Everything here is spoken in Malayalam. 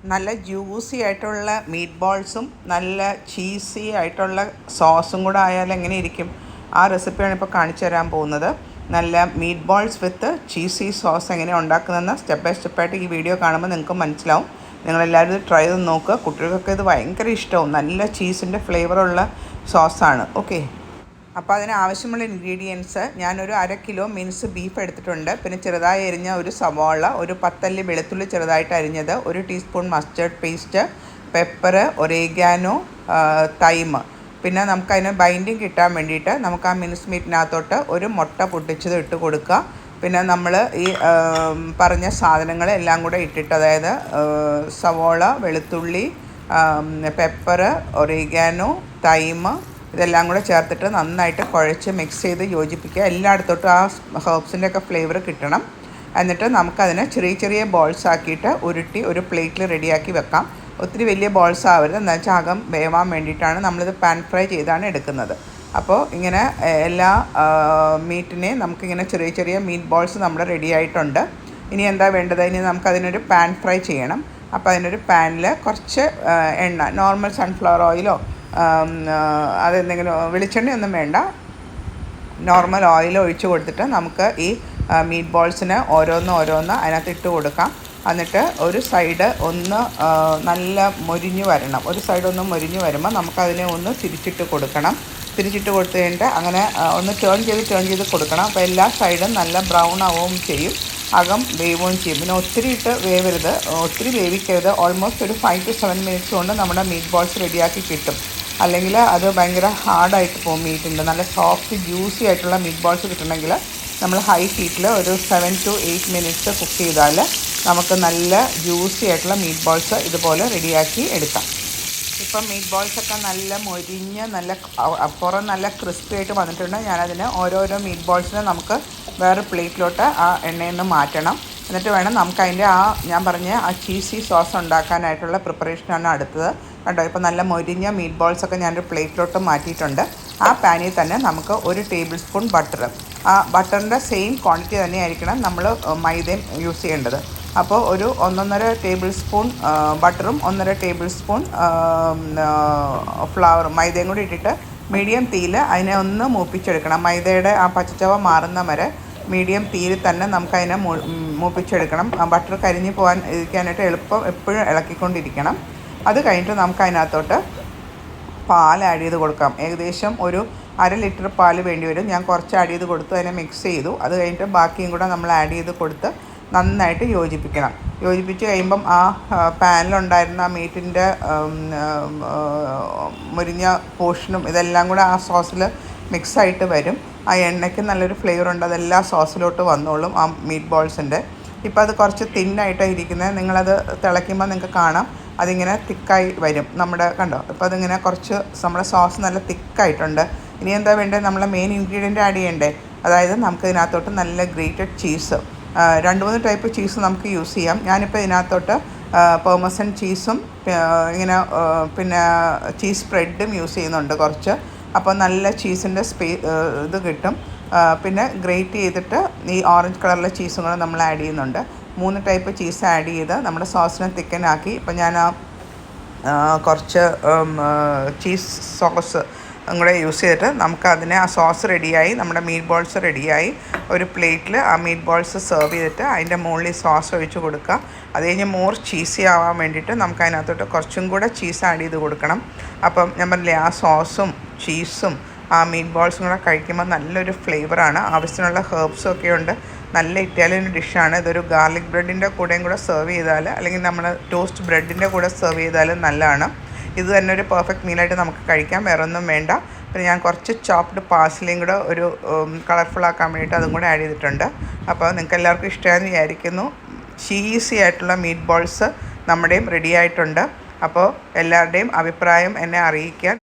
നല്ല ജ്യൂസി ആയിട്ടുള്ള മീറ്റ് ബോൾസും നല്ല ചീസി ആയിട്ടുള്ള സോസും കൂടെ ആയാൽ എങ്ങനെ ഇരിക്കും? ആ റെസിപ്പിയാണ് ഇപ്പോൾ കാണിച്ചു തരാൻ പോകുന്നത്. നല്ല മീറ്റ് ബോൾസ് വിത്ത് ചീസി സോസ് എങ്ങനെ ഉണ്ടാക്കുന്നതെന്ന് സ്റ്റെപ്പ് ബൈ സ്റ്റെപ്പായിട്ട് ഈ വീഡിയോ കാണുമ്പോൾ നിങ്ങൾക്ക് മനസ്സിലാവും. നിങ്ങളെല്ലാവരും ഇത് ട്രൈ ചെയ്ത് നോക്കുക. കുട്ടികൾക്കൊക്കെ ഇത് ഭയങ്കര ഇഷ്ടവും. നല്ല ചീസിൻ്റെ ഫ്ലേവറുള്ള സോസാണ്. ഓക്കെ, അപ്പോൾ അതിന് ആവശ്യമുള്ള ഇൻഗ്രീഡിയൻസ് ഞാനൊരു 1/2 കിലോ മിൻസ് ബീഫ് എടുത്തിട്ടുണ്ട്. പിന്നെ ചെറുതായി അരിഞ്ഞ ഒരു സവാള, ഒരു 10 അല്ലി വെളുത്തുള്ളി ചെറുതായിട്ട് അരിഞ്ഞത്, 1 teaspoon mustard paste, pepper, oregano, thyme. പിന്നെ നമുക്കതിന് ബൈൻഡിങ് കിട്ടാൻ വേണ്ടിയിട്ട് നമുക്ക് ആ മിൻസ് മീറ്റിനകത്തോട്ട് ഒരു മുട്ട പൊട്ടിച്ചത് ഇട്ട് കൊടുക്കുക. പിന്നെ നമ്മൾ ഈ പറഞ്ഞ സാധനങ്ങൾ എല്ലാം കൂടെ ഇട്ടിട്ട്, അതായത് സവാള, വെളുത്തുള്ളി, പെപ്പർ, ഒറേഗാനോ, തൈം, ഇതെല്ലാം കൂടെ ചേർത്തിട്ട് നന്നായിട്ട് കുഴച്ച് മിക്സ് ചെയ്ത് യോജിപ്പിക്കുക. എല്ലായിടത്തോട്ടും ആ ഹെർബ്സിൻ്റെ ഒക്കെ ഫ്ലേവർ കിട്ടണം. എന്നിട്ട് നമുക്കതിനെ ചെറിയ ചെറിയ ബോൾസ് ആക്കിയിട്ട് ഉരുട്ടി ഒരു പ്ലേറ്റിൽ റെഡിയാക്കി വെക്കാം. ഒത്തിരി വലിയ ബോൾസ് ആവരുത്, എന്താ വെച്ചാൽ അകം വേവാൻ വേണ്ടിയിട്ടാണ് നമ്മളിത് പാൻ ഫ്രൈ ചെയ്താണ് എടുക്കുന്നത്. അപ്പോൾ ഇങ്ങനെ എല്ലാ മീറ്റിനെയും നമുക്കിങ്ങനെ ചെറിയ ചെറിയ മീറ്റ് ബോൾസ് നമ്മുടെ റെഡി ആയിട്ടുണ്ട്. ഇനി എന്താ വേണ്ടത്? ഇനി നമുക്കതിനൊരു പാൻ ഫ്രൈ ചെയ്യണം. അപ്പോൾ അതിനൊരു പാനിൽ കുറച്ച് എണ്ണ, നോർമൽ സൺഫ്ലവർ ഓയിലോ അതെന്തെങ്കിലും വെളിച്ചെണ്ണയൊന്നും വേണ്ട, നോർമൽ ഓയിൽ ഒഴിച്ച് കൊടുത്തിട്ട് നമുക്ക് ഈ മീറ്റ് ബോൾസിന് ഓരോന്ന് അതിനകത്ത് ഇട്ട് കൊടുക്കാം. എന്നിട്ട് ഒരു സൈഡ് ഒന്ന് നല്ല മൊരിഞ്ഞ് വരണം. ഒരു സൈഡ് ഒന്ന് മൊരിഞ്ഞ് വരുമ്പോൾ നമുക്കതിനെ ഒന്ന് തിരിച്ചിട്ട് കൊടുക്കണം. തിരിച്ചിട്ട് കൊടുത്ത് കഴിഞ്ഞിട്ട് അങ്ങനെ ഒന്ന് ടേൺ ചെയ്ത് കൊടുക്കണം. അപ്പോൾ എല്ലാ സൈഡും നല്ല ബ്രൗൺ ആവുകയും ചെയ്യും, അകം വേവുകയും ചെയ്യും. പിന്നെ ഒത്തിരി ഇട്ട് വേവരുത്, ഒത്തിരി വേവിക്കരുത്. ഓൾമോസ്റ്റ് ഒരു 5 to 7 മിനിറ്റ്സ് കൊണ്ട് നമ്മുടെ മീറ്റ് ബോൾസ് റെഡിയാക്കി കിട്ടും. അല്ലെങ്കിൽ അത് ഭയങ്കര ഹാർഡായിട്ട് പോകും. മീറ്റിൻ്റെ നല്ല സോഫ്റ്റ് ജ്യൂസി ആയിട്ടുള്ള മീറ്റ് ബോൾസ് കിട്ടണമെങ്കിൽ നമ്മൾ ഹൈ ഹീറ്റിൽ ഒരു 7 to 8 മിനിറ്റ്സ് കുക്ക് ചെയ്താൽ നമുക്ക് നല്ല ജ്യൂസി ആയിട്ടുള്ള മീറ്റ് ബോൾസ് ഇതുപോലെ റെഡിയാക്കി എടുക്കാം. ഇപ്പം മീറ്റ് ബോൾസൊക്കെ നല്ല മൊരിഞ്ഞ് നല്ല പുറം നല്ല ക്രിസ്പി ആയിട്ട് വന്നിട്ടുണ്ട്. ഞാനതിന് ഓരോരോ മീറ്റ് ബോൾസിനെ നമുക്ക് വേറെ പ്ലേറ്റിലോട്ട് ആ എണ്ണയിൽ നിന്ന് മാറ്റണം. എന്നിട്ട് വേണം നമുക്കതിൻ്റെ ഞാൻ പറഞ്ഞ ആ ചീസി സോസ് ഉണ്ടാക്കാനായിട്ടുള്ള പ്രിപ്പറേഷനാണ് അടുത്തത്. കണ്ടോ, ഇപ്പോൾ നല്ല മൊരിഞ്ഞ മീറ്റ് ബോൾസൊക്കെ ഞാനൊരു പ്ലേറ്റിലോട്ട് മാറ്റിയിട്ടുണ്ട്. ആ പാനിൽ തന്നെ നമുക്ക് 1 ടേബിൾ സ്പൂൺ ബട്ടർ, ആ ബട്ടറിൻ്റെ സെയിം ക്വാണ്ടിറ്റി തന്നെയായിരിക്കണം നമ്മൾ മൈദയും യൂസ് ചെയ്യേണ്ടത്. അപ്പോൾ ഒരു 1.5 ടേബിൾ സ്പൂൺ ബട്ടറും 1.5 ടേബിൾ സ്പൂൺ ഫ്ലവറും മൈദയും കൂടി ഇട്ടിട്ട് മീഡിയം തീയിൽ അതിനെ ഒന്ന് മൂപ്പിച്ചെടുക്കണം. മൈദയുടെ ആ പച്ചച്ചവ മാറുന്ന വരെ മീഡിയം തീയിൽ തന്നെ നമുക്കതിനെ മൂപ്പിച്ചെടുക്കണം. ബട്ടർ കരിഞ്ഞ് ഇരിക്കാനായിട്ട് എളുപ്പം എപ്പോഴും ഇളക്കിക്കൊണ്ടിരിക്കണം. അത് കഴിഞ്ഞിട്ട് നമുക്ക് അതിനകത്തോട്ട് പാൽ ആഡ് ചെയ്ത് കൊടുക്കാം. ഏകദേശം ഒരു 1/2 ലിറ്റർ പാൽ വേണ്ടി വരും. ഞാൻ കുറച്ച് ആഡ് ചെയ്ത് കൊടുത്തു, അതിനെ മിക്സ് ചെയ്തു. അത് കഴിഞ്ഞിട്ട് ബാക്കിയും കൂടെ നമ്മൾ ആഡ് ചെയ്ത് കൊടുത്ത് നന്നായിട്ട് യോജിപ്പിക്കണം. യോജിപ്പിച്ച് കഴിയുമ്പം ആ പാനിലുണ്ടായിരുന്ന ആ മീറ്റിൻ്റെ മുരിഞ്ഞ പോർഷനും ഇതെല്ലാം കൂടെ ആ സോസിൽ മിക്സായിട്ട് വരും. ആ എണ്ണയ്ക്ക് നല്ലൊരു ഫ്ലേവർ ഉണ്ട്, അതെല്ലാം സോസിലോട്ട് വന്നോളും ആ മീറ്റ് ബോൾസിൻ്റെ. ഇപ്പോൾ അത് കുറച്ച് തിന്നായിട്ടാണ് ഇരിക്കുന്നത്. നിങ്ങളത് തിളയ്ക്കുമ്പോൾ നിങ്ങൾക്ക് കാണാം അതിങ്ങനെ തിക്കായി വരും. നമ്മുടെ കണ്ടോ, ഇപ്പോൾ അതിങ്ങനെ കുറച്ച് നമ്മുടെ സോസ് നല്ല തിക്കായിട്ടുണ്ട്. ഇനി എന്താ വേണ്ടത്? നമ്മളെ മെയിൻ ഇൻഗ്രീഡിയൻറ്റ് ആഡ് ചെയ്യണ്ടേ? അതായത് നമുക്ക് ഇതിനകത്തോട്ട് നല്ല ഗ്രേറ്റഡ് ചീസ്, 2-3 ടൈപ്പ് ചീസ് നമുക്ക് യൂസ് ചെയ്യാം. ഞാനിപ്പോൾ ഇതിനകത്തോട്ട് പെർമസൻ ചീസും ഇങ്ങനെ പിന്നെ ചീസ് സ്പ്രെഡും യൂസ് ചെയ്യുന്നുണ്ട് കുറച്ച്. അപ്പോൾ നല്ല ചീസിൻ്റെ ഇത് കിട്ടും. പിന്നെ ഗ്രേറ്റ് ചെയ്തിട്ട് ഈ ഓറഞ്ച് കളറിലെ ചീസും കൂടെ നമ്മൾ ആഡ് ചെയ്യുന്നുണ്ട്. 3 ടൈപ്പ് ചീസ് ആഡ് ചെയ്ത് നമ്മുടെ സോസിനെ തിക്കനാക്കി. ഇപ്പം ഞാൻ കുറച്ച് ചീസ് സോസ് കൂടെ യൂസ് ചെയ്തിട്ട് നമുക്കതിനെ ആ സോസ് റെഡിയായി, നമ്മുടെ മീറ്റ് ബോൾസ് റെഡിയായി. ഒരു പ്ലേറ്റിൽ ആ മീറ്റ് ബോൾസ് സെർവ് ചെയ്തിട്ട് അതിൻ്റെ മുകളിൽ സോസ് ഒഴിച്ച് കൊടുക്കുക. അത് കഴിഞ്ഞ് മോർ ചീസി ആവാൻ വേണ്ടിയിട്ട് നമുക്ക് അതിനകത്തോട്ട് കുറച്ചും കൂടെ ചീസ് ആഡ് ചെയ്ത് കൊടുക്കണം. അപ്പം ഞാൻ പറഞ്ഞില്ലേ, ആ സോസും ചീസും ആ മീറ്റ് ബോൾസും കൂടെ കഴിക്കുമ്പോൾ നല്ലൊരു ഫ്ലേവറാണ്. ആവശ്യത്തിനുള്ള ഹെർബ്സും ഒക്കെ ഉണ്ട്. നല്ല ഇറ്റാലിയൻ ഡിഷാണ്. ഇതൊരു ഗാർലിക് ബ്രെഡിൻ്റെ കൂടെയും കൂടെ സെർവ് ചെയ്താൽ, അല്ലെങ്കിൽ നമ്മൾ ടോസ്റ്റ് ബ്രെഡിൻ്റെ കൂടെ സെർവ് ചെയ്താലും നല്ലതാണ്. ഇത് തന്നെ ഒരു പെർഫെക്റ്റ് മീലായിട്ട് നമുക്ക് കഴിക്കാം, വേറെ ഒന്നും വേണ്ട. പിന്നെ ഞാൻ കുറച്ച് ചോപ്ഡ് പാഴ്സലിയും കൂടെ ഒരു കളർഫുള്ളാക്കാൻ വേണ്ടിയിട്ട് അതും കൂടെ ആഡ് ചെയ്തിട്ടുണ്ട്. അപ്പോൾ നിങ്ങൾക്ക് എല്ലാവർക്കും ഇഷ്ടമായെന്ന് വിചാരിക്കുന്നു. ചീസി ആയിട്ടുള്ള മീറ്റ് ബോൾസ് നമ്മുടെയും റെഡി ആയിട്ടുണ്ട്. അപ്പോൾ എല്ലാവരുടെയും അഭിപ്രായം എന്നെ അറിയിക്കാൻ